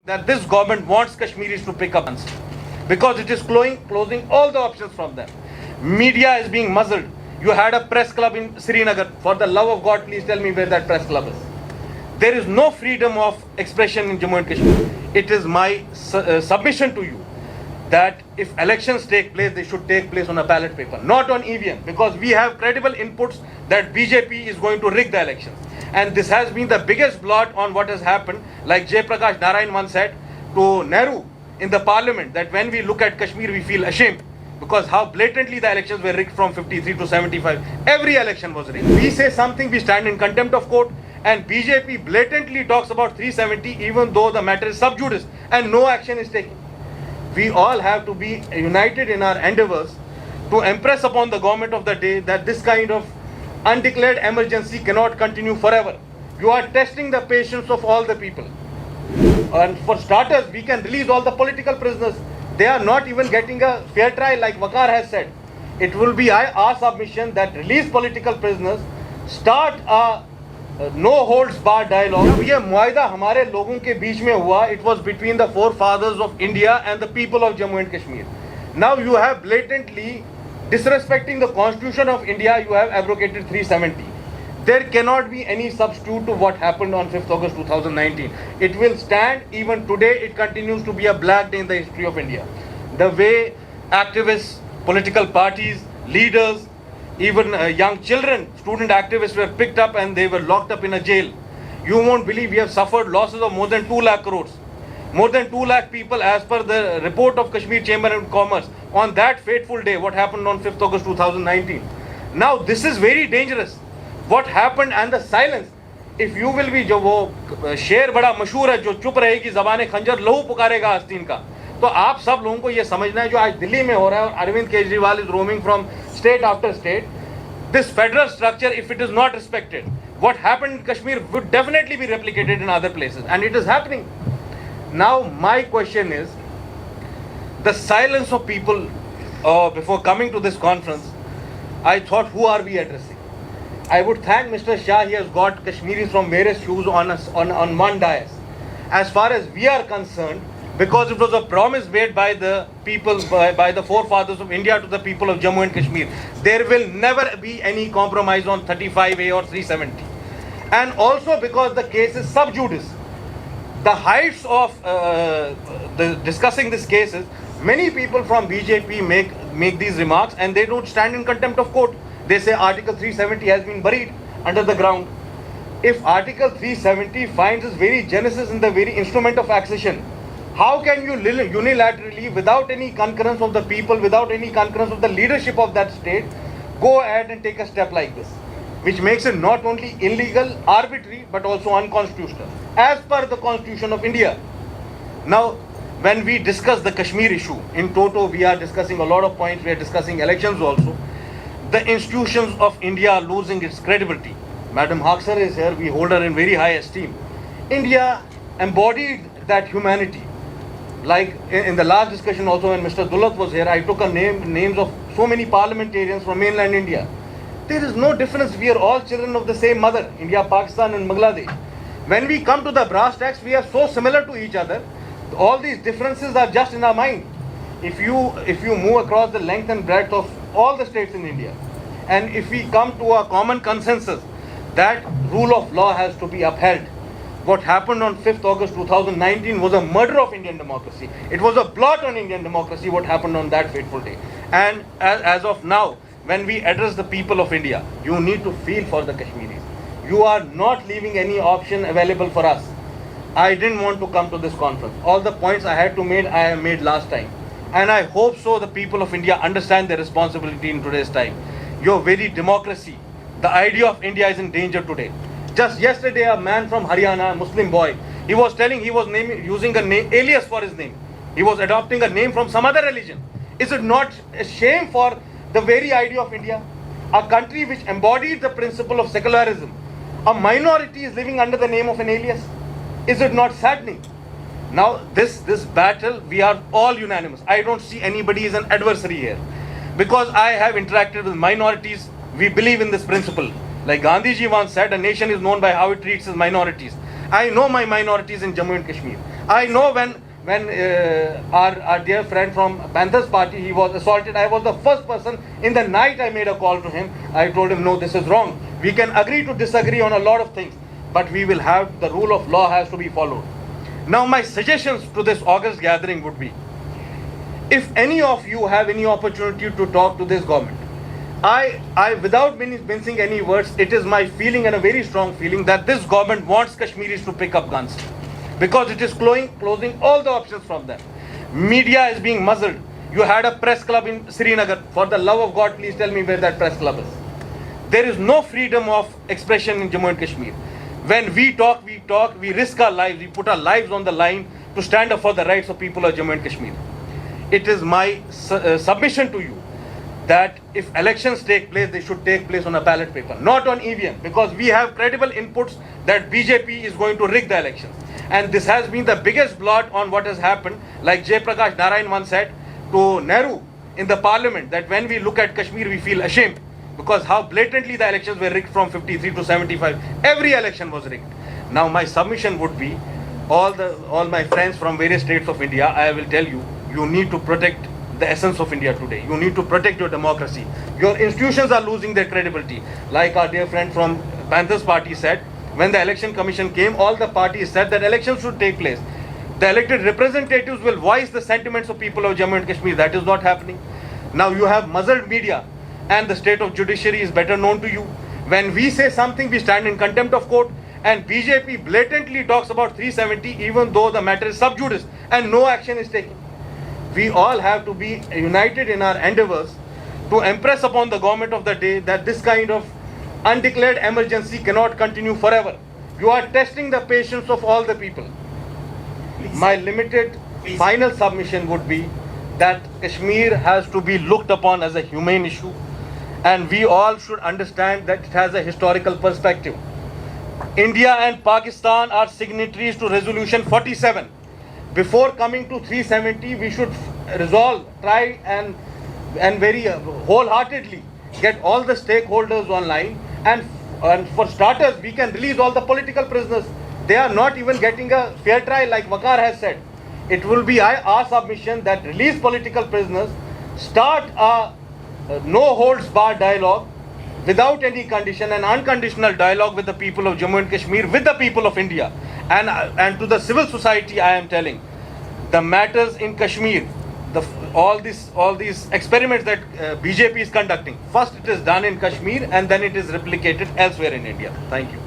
that this government wants Kashmiris to pick up answer because it is closing all the options from them. Media is being muzzled. You had a press club in Srinagar. For the love of God, please tell me where that press club is. There is no freedom of expression in Jammu and Kashmir. It is my submission to you that if elections take place, they should take place on a ballot paper, not on EVM, because we have credible inputs that BJP is going to rig the elections. And this has been the biggest blot on what has happened. Like Jay Prakash Narayan once said to Nehru in the parliament, that when we look at Kashmir, we feel ashamed because how blatantly the elections were rigged from 53 to 75. Every election was rigged. We say something, we stand in contempt of court, and BJP blatantly talks about 370 even though the matter is sub judice and no action is taken. We all have to be united in our endeavors to impress upon the government of the day that this kind of undeclared emergency cannot continue forever. You are testing the patience of all the people. And for starters, we can release all the political prisoners. They are not even getting a fair trial, like Waqar has said. It will be our submission that release political prisoners, start a no holds barred dialogue. ये मुआहिदा हमारे लोगों के बीच में हुआ. It was between the forefathers of India and the people of Jammu and Kashmir. Now you have blatantly disrespecting the Constitution of India. You have abrogated 370. There cannot be any substitute to what happened on 5th August 2019. It will stand even today. It continues to be a black day in the history of India. The way activists, political parties, leaders, even young children, student activists were picked up and they were locked up in a jail. You won't believe we have suffered losses of more than 2 lakh crores. More than 2 lakh people as per the report of Kashmir Chamber of Commerce on that fateful day, what happened on 5th August 2019. Now this is very dangerous. What happened and the silence. If you will be जो वो शेर बड़ा मशहूर है जो चुप रहेगी ज़बाने खंजर लहू पुकारेगा आस्तीन का, तो आप सब लोगों को ये समझना है जो आज दिल्ली में हो रहा है और Arvind Kejriwal is roaming from state after state. This federal structure, if it is not respected, what happened in Kashmir would definitely be replicated in other places, and it is happening. Now my question is, the silence of people before coming to this conference, I thought, who are we addressing? I would thank Mr. Shah. He has got Kashmiris from various hues on one dais. As far as we are concerned, because it was a promise made by the people, by the forefathers of India to the people of Jammu and Kashmir, there will never be any compromise on 35A or 370. And also because the case is sub judice. The heights of discussing these cases, many people from BJP make these remarks and they don't stand in contempt of court. They say Article 370 has been buried under the ground. If Article 370 finds its very genesis in the very instrument of accession, how can you unilaterally, without any concurrence of the people, without any concurrence of the leadership of that state, go ahead and take a step like this, which makes it not only illegal, arbitrary, but also unconstitutional, as per the Constitution of India. Now, when we discuss the Kashmir issue, in toto, we are discussing a lot of points, we are discussing elections also. The institutions of India are losing its credibility. Madam Haksar is here, we hold her in very high esteem. India embodied that humanity. Like in the last discussion also when Mr. Dulat was here, I took names of so many parliamentarians from mainland India. There is no difference. We are all children of the same mother, India, Pakistan and Bangladesh. When we come to the brass tacks, we are so similar to each other. All these differences are just in our mind. If you move across the length and breadth of all the states in India, and if we come to a common consensus that rule of law has to be upheld, what happened on 5th August 2019 was a murder of Indian democracy. It was a blot on Indian democracy what happened on that fateful day. And as of now, when we address the people of India, you need to feel for the Kashmiris. You are not leaving any option available for us. I didn't want to come to this conference. All the points I had to make, I have made last time. And I hope so the people of India understand their responsibility in today's time. Your very democracy, the idea of India is in danger today. Just yesterday, a man from Haryana, a Muslim boy, he was telling he was using a name, alias for his name. He was adopting a name from some other religion. Is it not a shame for the very idea of India? A country which embodied the principle of secularism. A minority is living under the name of an alias. Is it not saddening? Now this battle, we are all unanimous. I don't see anybody as an adversary here. Because I have interacted with minorities, we believe in this principle. Like Gandhi ji once said, a nation is known by how it treats its minorities. I know my minorities in Jammu and Kashmir. I know when our dear friend from Panthers party, he was assaulted, I was the first person, in the night I made a call to him. I told him, no, this is wrong. We can agree to disagree on a lot of things, but we will have, the rule of law has to be followed. Now my suggestions to this August gathering would be, if any of you have any opportunity to talk to this government, I without mincing any words, it is my feeling and a very strong feeling that this government wants Kashmiris to pick up guns, because it is closing all the options from them. Media is being muzzled. You had a press club in Srinagar. For the love of God, please tell me where that press club is. There is no freedom of expression in Jammu and Kashmir. When we talk, we risk our lives, we put our lives on the line to stand up for the rights of people of Jammu and Kashmir. It is my submission to you that if elections take place, they should take place on a ballot paper, not on EVM, because we have credible inputs that BJP is going to rig the elections. And this has been the biggest blot on what has happened. Like Jay Prakash Narayan once said to Nehru in the parliament, that when we look at Kashmir, we feel ashamed, because how blatantly the elections were rigged from 53 to 75. Every election was rigged. Now my submission would be, all my friends from various states of India, I will tell you, you need to protect the essence of India today. You need to protect your democracy. Your institutions are losing their credibility. Like our dear friend from Panthers party said, when the election commission came, all the parties said that elections should take place. The elected representatives will voice the sentiments of people of Jammu and Kashmir. That is not happening. Now you have muzzled media, and the state of judiciary is better known to you. When we say something, we stand in contempt of court, and BJP blatantly talks about 370 even though the matter is sub judice and no action is taken. We all have to be united in our endeavors to impress upon the government of the day that this kind of undeclared emergency cannot continue forever. You are testing the patience of all the people. My limited final submission would be that Kashmir has to be looked upon as a humane issue, and we all should understand that it has a historical perspective. India and Pakistan are signatories to Resolution 47. Before coming to 370, we should try and very wholeheartedly get all the stakeholders online, and for starters, we can release all the political prisoners. They are not even getting a fair trial, like Waqar has said. It will be our submission that release political prisoners, start a no holds barred dialogue without any condition, an unconditional dialogue with the people of Jammu and Kashmir, with the people of India. And to the civil society, I am telling, the matters in Kashmir, all these experiments that BJP is conducting, first it is done in Kashmir and then it is replicated elsewhere in India. Thank you.